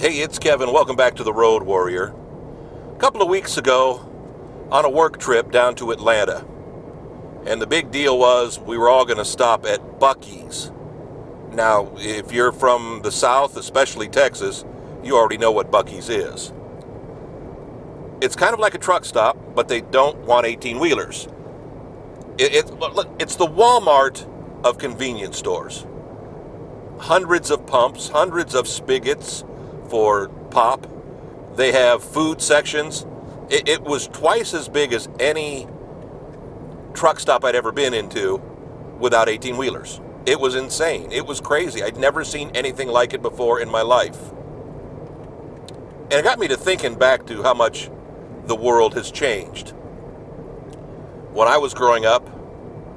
Hey, it's Kevin. Welcome back to the Road Warrior. A couple of weeks ago, on a work trip down to Atlanta, and the big deal was we were all going to stop at Bucky's. Now, if you're from the South, especially Texas, you already know what Bucky's is. It's kind of like a truck stop, but they don't want 18-wheelers. It's the Walmart of convenience stores. Hundreds of pumps, hundreds of spigots for pop. They have food sections. It was twice as big as any truck stop I'd ever been into without 18-wheelers. It was insane. It was crazy. I'd never seen anything like it before in my life. And it got me to thinking back to how much the world has changed. When I was growing up,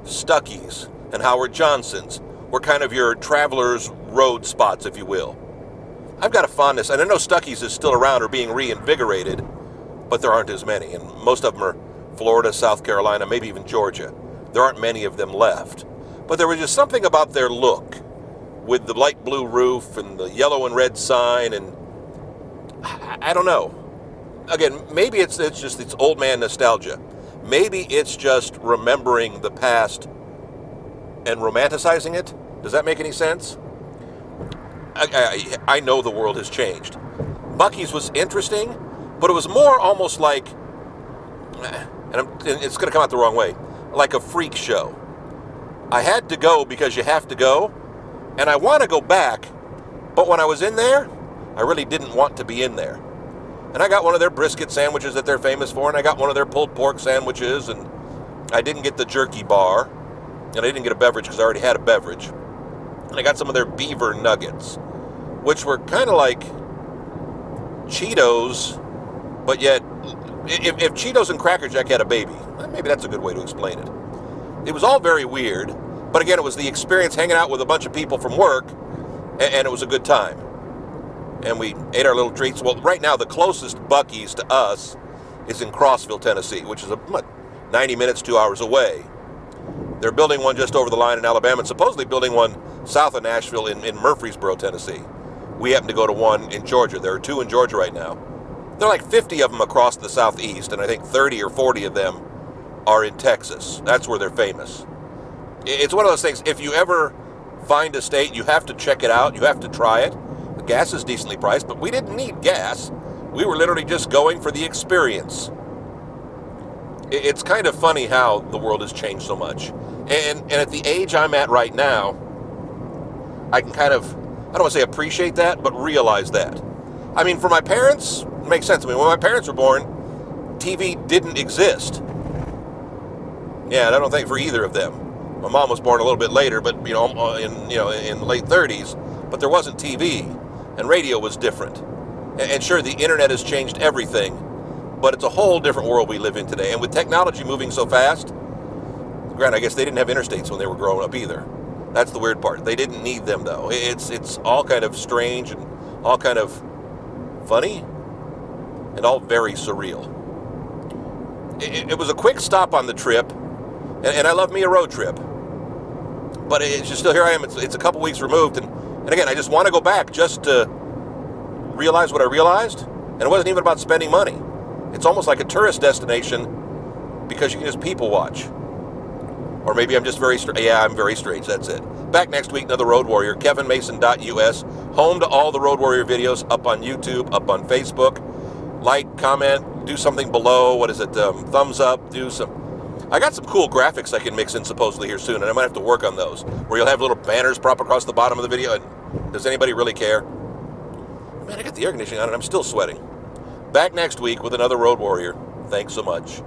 Stuckys and Howard Johnson's were kind of your traveler's road spots, if you will. I've got a fondness, and I know Stuckys is still around or being reinvigorated, but there aren't as many, and most of them are Florida, South Carolina, maybe even Georgia. There aren't many of them left. But there was just something about their look, with the light blue roof and the yellow and red sign, and I don't know. Again, maybe it's old man nostalgia. Maybe it's just remembering the past and romanticizing it. Does that make any sense? I know the world has changed. Bucky's was interesting, but it was more almost like, and it's going to come out the wrong way, like a freak show. I had to go because you have to go, and I want to go back, but when I was in there, I really didn't want to be in there. And I got one of their brisket sandwiches that they're famous for, and I got one of their pulled pork sandwiches, and I didn't get the jerky bar, and I didn't get a beverage because I already had a beverage. And I got some of their beaver nuggets, which were kind of like Cheetos, but yet, if Cheetos and Cracker Jack had a baby, maybe that's a good way to explain it. It was all very weird, but again, it was the experience hanging out with a bunch of people from work, and it was a good time. And we ate our little treats. Well, right now, the closest Bucky's to us is in Crossville, Tennessee, which is 90 minutes, 2 hours away. They're building one just over the line in Alabama, and supposedly building one south of Nashville in Murfreesboro, Tennessee. We happen to go to one in Georgia. There are two in Georgia right now. There are like 50 of them across the southeast, and I think 30 or 40 of them are in Texas. That's where they're famous. It's one of those things, if you ever find a state, you have to check it out. You have to try it. The gas is decently priced, but we didn't need gas. We were literally just going for the experience. It's kind of funny how the world has changed so much. And at the age I'm at right now, I can kind of, I don't want to say appreciate that, but realize that. I mean, for my parents, it makes sense. I mean, when my parents were born, TV didn't exist. Yeah, and I don't think for either of them. My mom was born a little bit later, but in the late 30s, but there wasn't TV, and radio was different. And sure, the internet has changed everything, but it's a whole different world we live in today. And with technology moving so fast, granted, I guess they didn't have interstates when they were growing up either. That's the weird part. They didn't need them, though. It's all kind of strange and all kind of funny and all very surreal. It was a quick stop on the trip, and I love me a road trip. But it's just still, here I am. It's a couple weeks removed, and again, I just want to go back just to realize what I realized. And it wasn't even about spending money. It's almost like a tourist destination because you can just people watch. Or maybe I'm just very strange. Yeah, I'm very strange. That's it. Back next week, another Road Warrior. KevinMason.us. Home to all the Road Warrior videos up on YouTube, up on Facebook. Like, comment, do something below. What is it? Thumbs up. Do some. I got some cool graphics I can mix in supposedly here soon, and I might have to work on those. Where you'll have little banners prop across the bottom of the video. And does anybody really care? Man, I got the air conditioning on and I'm still sweating. Back next week with another Road Warrior. Thanks so much.